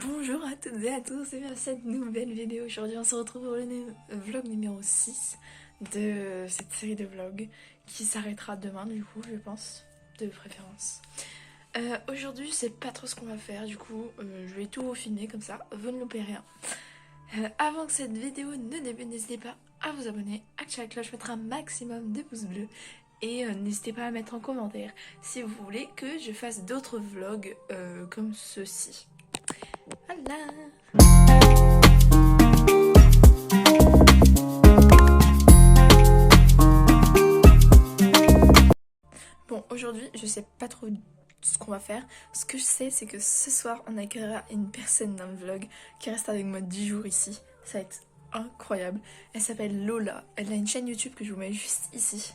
Bonjour à toutes et à tous et bienvenue à cette nouvelle vidéo. Aujourd'hui on se retrouve pour le vlog numéro 6 de cette série de vlogs qui s'arrêtera demain du coup je pense, de préférence. Aujourd'hui je sais pas trop ce qu'on va faire, du coup je vais tout filmer comme ça, vous ne loupez rien. Avant que cette vidéo ne débute, n'hésitez pas à vous abonner, activer la cloche, mettre un maximum de pouces bleus. Et n'hésitez pas à mettre en commentaire si vous voulez que je fasse d'autres vlogs comme ceci. Voilà. Bon, aujourd'hui, je sais pas trop ce qu'on va faire. Ce que je sais, c'est que ce soir, on accueillera une personne dans le vlog qui reste avec moi 10 jours ici. Ça va être incroyable. Elle s'appelle Lola. Elle a une chaîne YouTube que je vous mets juste ici.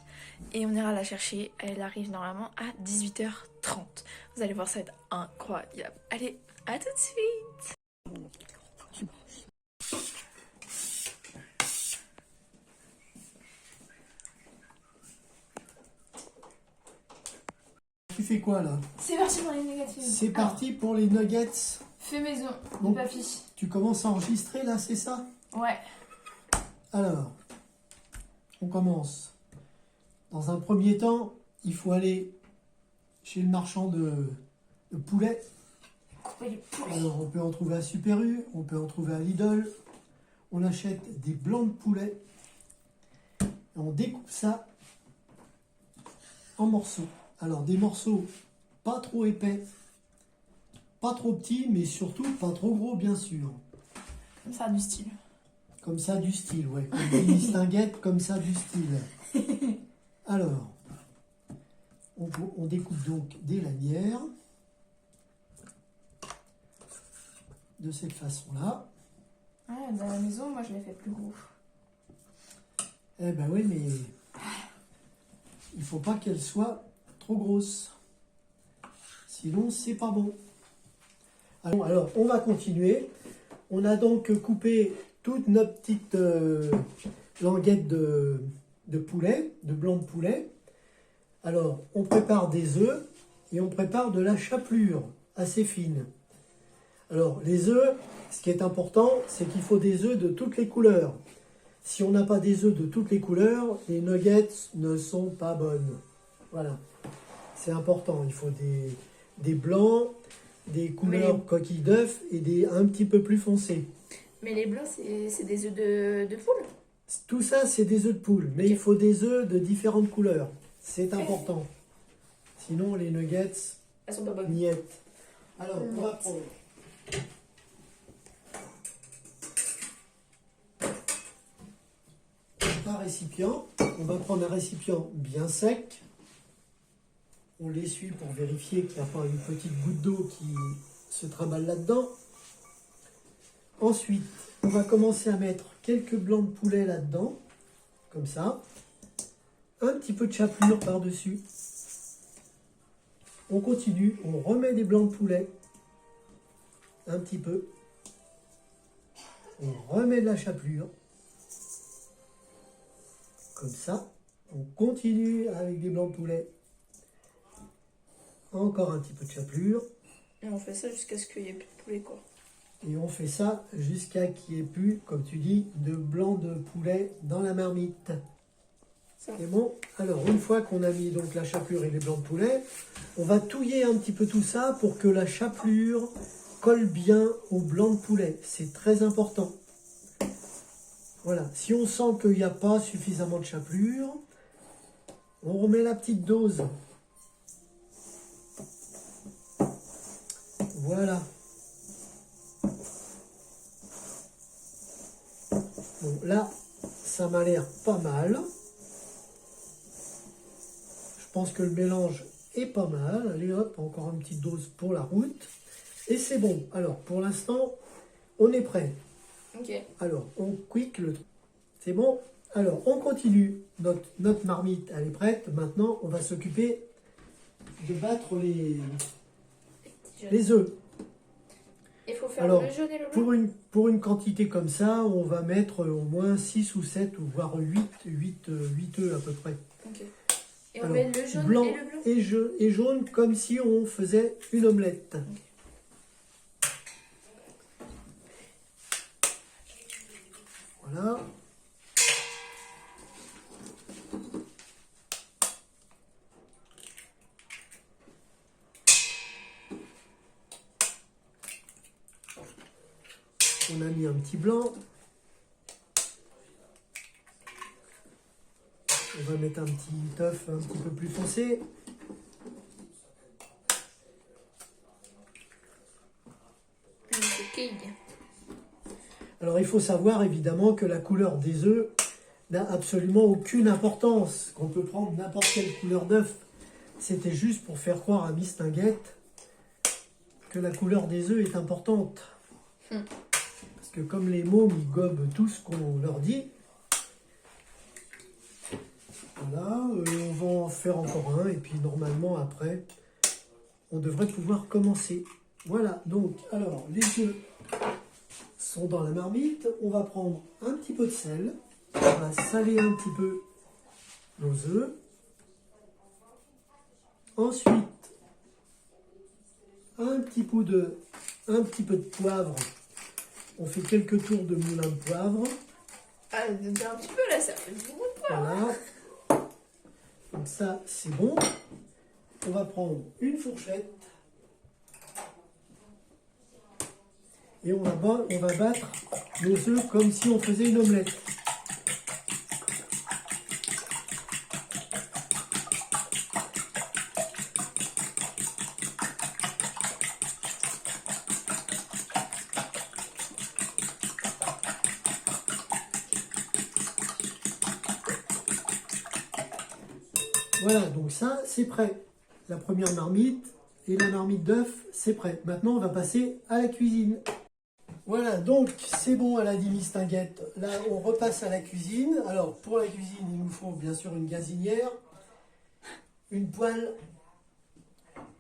Et on ira la chercher. Elle arrive normalement à 18h30. Vous allez voir, ça va être incroyable. Allez, à tout de suite. Tu fais quoi là? C'est parti pour les négatives. C'est parti pour les nuggets. Fait maison, Bon, de papy. tu commences à enregistrer là, c'est ça? Ouais. Alors, on commence. Dans un premier temps, il faut aller chez le marchand de poulet. Couper les poulets. Alors, on peut en trouver à Super U, on peut en trouver à Lidl. On achète des blancs de poulet. Et on découpe ça en morceaux. Alors, des morceaux pas trop épais, pas trop petits, mais surtout pas trop gros, bien sûr. Comme ça, du style. Comme ça, du style, ouais. Comme des distinguettes, comme ça, du style. Alors, on découpe donc des lanières. De cette façon-là. Ouais, dans la maison, moi, je l'ai fait plus gros. Eh ben oui, mais il faut pas qu'elle soit trop grosse. Sinon, c'est pas bon. Alors, on va continuer. On a donc coupé toute notre petite languette de poulet, de blanc de poulet. Alors, on prépare des œufs et on prépare de la chapelure assez fine. Alors, les œufs, ce qui est important, c'est qu'il faut des œufs de toutes les couleurs. Si on n'a pas des œufs de toutes les couleurs, les nuggets ne sont pas bonnes. Voilà, c'est important. Il faut des blancs, des couleurs coquilles d'œufs et des un petit peu plus foncés. Mais les blancs, c'est des œufs de poule? Tout ça, c'est des œufs de poule, mais il faut des œufs de différentes couleurs. C'est important. Sinon, les nuggets, elles sont pas bonnes. miettes. Alors, on va prendre un récipient. On va prendre un récipient bien sec. On l'essuie pour vérifier qu'il n'y a pas une petite goutte d'eau qui se trimballe là-dedans. Ensuite, on va commencer à mettre quelques blancs de poulet là-dedans, comme ça. Un petit peu de chapelure par-dessus. On continue, on remet des blancs de poulet. Un petit peu. On remet de la chapelure. Comme ça. On continue avec des blancs de poulet. Encore un petit peu de chapelure. Et on fait ça jusqu'à ce qu'il n'y ait plus de poulet, quoi. Et on fait ça jusqu'à qu'il n'y ait plus, comme tu dis, de blanc de poulet dans la marmite. C'est bon. Alors, une fois qu'on a mis donc la chapelure et les blancs de poulet, on va touiller un petit peu tout ça pour que la chapelure colle bien au blanc de poulet. C'est très important. Voilà. Si on sent qu'il n'y a pas suffisamment de chapelure, on remet la petite dose. Voilà. Bon, là, ça m'a l'air pas mal. Je pense que le mélange est pas mal. Allez hop, encore une petite dose pour la route. Et c'est bon. Alors, pour l'instant, on est prêt. Ok. Alors, on quick le truc. C'est bon. Alors, on continue. Notre marmite, elle est prête. Maintenant, on va s'occuper de battre les œufs. Il faut faire Alors, le jaune et le blanc. pour une quantité comme ça, on va mettre au moins 6 ou 7 ou voire 8 œufs à peu près. Ok. Et on Alors, met le jaune blanc et le blanc et jaune comme si on faisait une omelette. On a mis un petit blanc. On va mettre un petit œuf un petit peu plus foncé. Alors il faut savoir évidemment que la couleur des œufs n'a absolument aucune importance. Qu'on peut prendre n'importe quelle couleur d'œuf. C'était juste pour faire croire à Miss Tinguette que la couleur des œufs est importante. Parce que comme les mômes, ils gobent tout ce qu'on leur dit. Voilà, on va en faire encore un. Et puis normalement après, on devrait pouvoir commencer. Voilà, donc alors les œufs sont dans la marmite. On va prendre un petit peu de sel. On va saler un petit peu nos œufs. Ensuite, un petit peu de poivre. On fait quelques tours de moulin de poivre. Ah, un petit peu là, ça fait beaucoup de poivre. Voilà. Donc ça, c'est bon. On va prendre une fourchette. Et on va battre nos œufs comme si on faisait une omelette. Voilà, donc ça, c'est prêt. La première marmite et la marmite d'œuf, c'est prêt. Maintenant, on va passer à la cuisine. Voilà, donc c'est bon à la Miss Tinguette. Là, on repasse à la cuisine. Alors, pour la cuisine, il nous faut bien sûr une gazinière, une poêle,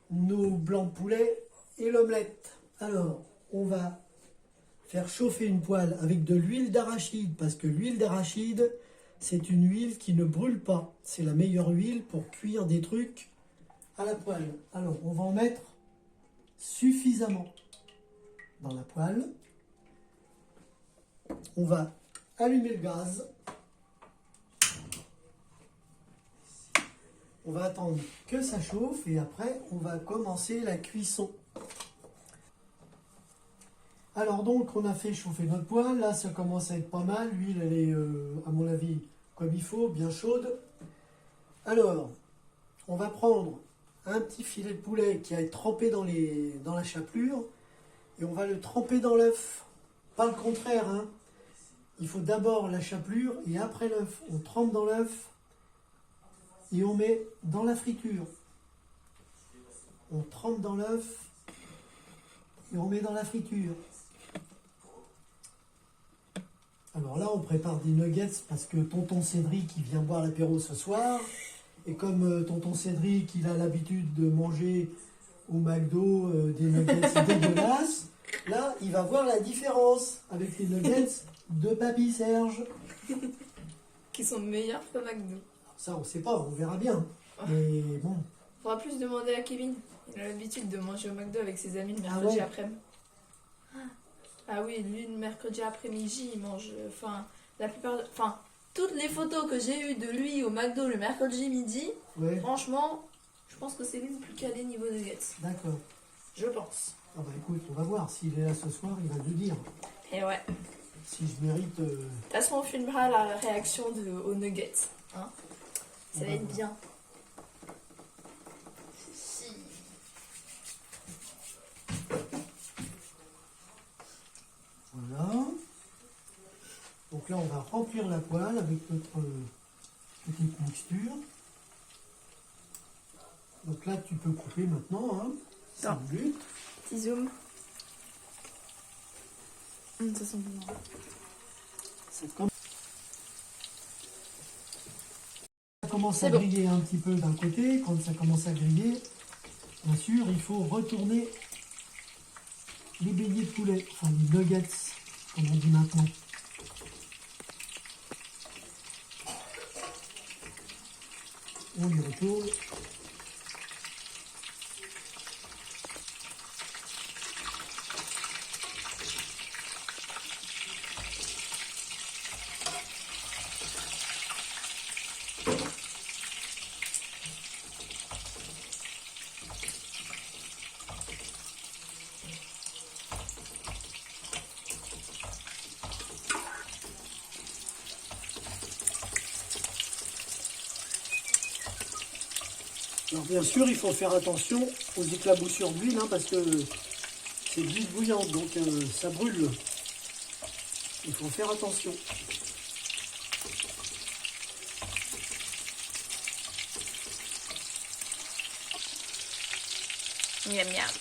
nos blancs de poulet et l'omelette. Alors, on va faire chauffer une poêle avec de l'huile d'arachide, parce que l'huile d'arachide, c'est une huile qui ne brûle pas. C'est la meilleure huile pour cuire des trucs à la poêle. Alors, on va en mettre suffisamment dans la poêle. On va allumer le gaz. On va attendre que ça chauffe et après, on va commencer la cuisson. Alors donc, on a fait chauffer notre poêle. Là, ça commence à être pas mal. L'huile, elle est, à mon avis, comme il faut, bien chaude. Alors, on va prendre un petit filet de poulet qui a été trempé dans la chapelure et on va le tremper dans l'œuf. Pas le contraire, hein. Il faut d'abord la chapelure et après l'œuf. On trempe dans l'œuf et on met dans la friture. On trempe dans l'œuf et on met dans la friture. Alors là, on prépare des nuggets parce que tonton Cédric, il vient boire l'apéro ce soir. Et comme tonton Cédric, il a l'habitude de manger au McDo des nuggets dégueulasses, là, il va voir la différence avec les nuggets de Papy Serge. Qui sont meilleurs que McDo. Ça, on ne sait pas, on verra bien. Mais bon. Faudra plus demander à Kevin. Il a l'habitude de manger au McDo avec ses amis le mercredi après-midi. Ah oui, lui, le mercredi après-midi, il mange... Enfin, la plupart... Enfin, toutes les photos que j'ai eues de lui au McDo le mercredi midi, franchement, je pense que c'est lui le plus calé niveau nuggets. D'accord. Je pense. Ah bah écoute, on va voir. S'il est là ce soir, il va nous dire. Et ouais. Si je mérite... De toute façon, on filmera la réaction aux nuggets. Hein, ça va être bien. Si. Voilà. Donc là, on va remplir la poêle avec notre petite mixture. Donc là, tu peux couper maintenant, hein. 5 minutes. Petit zoom. Ça sent bon. Ça commence à griller un petit peu d'un côté. Quand ça commence à griller, bien sûr, il faut retourner les beignets de poulet, enfin les nuggets, comme on dit maintenant. On y retourne. Alors bien sûr, il faut faire attention aux éclaboussures d'huile, hein, parce que c'est de l'huile bouillante, donc ça brûle. Il faut faire attention. Miam miam.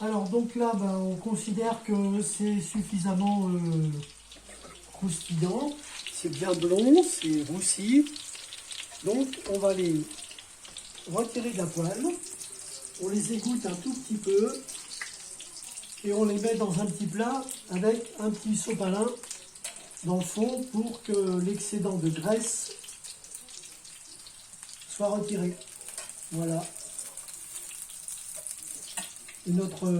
Alors donc là, ben, on considère que c'est suffisamment croustillant. C'est bien blond, c'est roussi. Donc on va les retirer de la poêle. On les égoutte un tout petit peu. Et on les met dans un petit plat avec un petit sopalin dans le fond pour que l'excédent de graisse soit retiré. Voilà. Et notre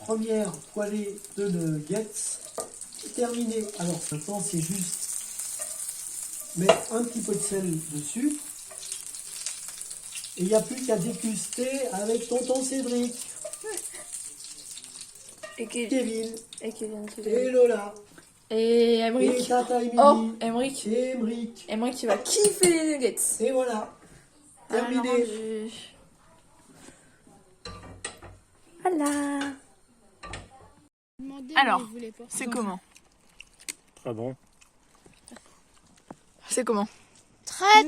première poêlée de nuggets est terminée. Alors maintenant c'est juste mettre un petit peu de sel dessus. Et il n'y a plus qu'à déguster avec tonton Cédric, Et Kevin, Kevin. et Lola, Et et Emric. Tata Emily, Oh, Emric. et Emric. Emric qui va kiffer les nuggets. Et voilà, terminé. Rendu. Voilà. Alors, c'est comment? Très bon. C'est comment? Très,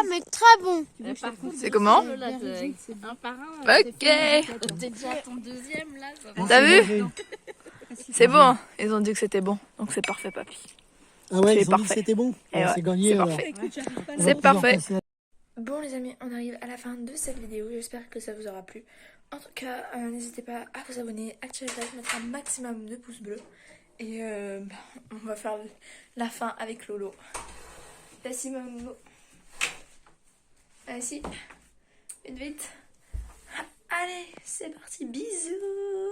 mais très bon. C'est comment? Un par un. Ok. T'es déjà à ton deuxième là. T'as vu? C'est bon, hein. Ils ont dit que c'était bon, donc c'est parfait, papy. Ah ouais, C'est ils ont dit parfait. que c'était bon. Et Ouais, ouais, c'est gagné. c'est alors. parfait. On va C'est pouvoir parfait. passer à- Bon les amis, on arrive à la fin de cette vidéo, j'espère que ça vous aura plu. En tout cas, n'hésitez pas à vous abonner, activer la cloche, mettre un maximum de pouces bleus. Et on va faire la fin avec Lolo. Vas-y maman. Vas-y. Vite vite. Allez, c'est parti, bisous.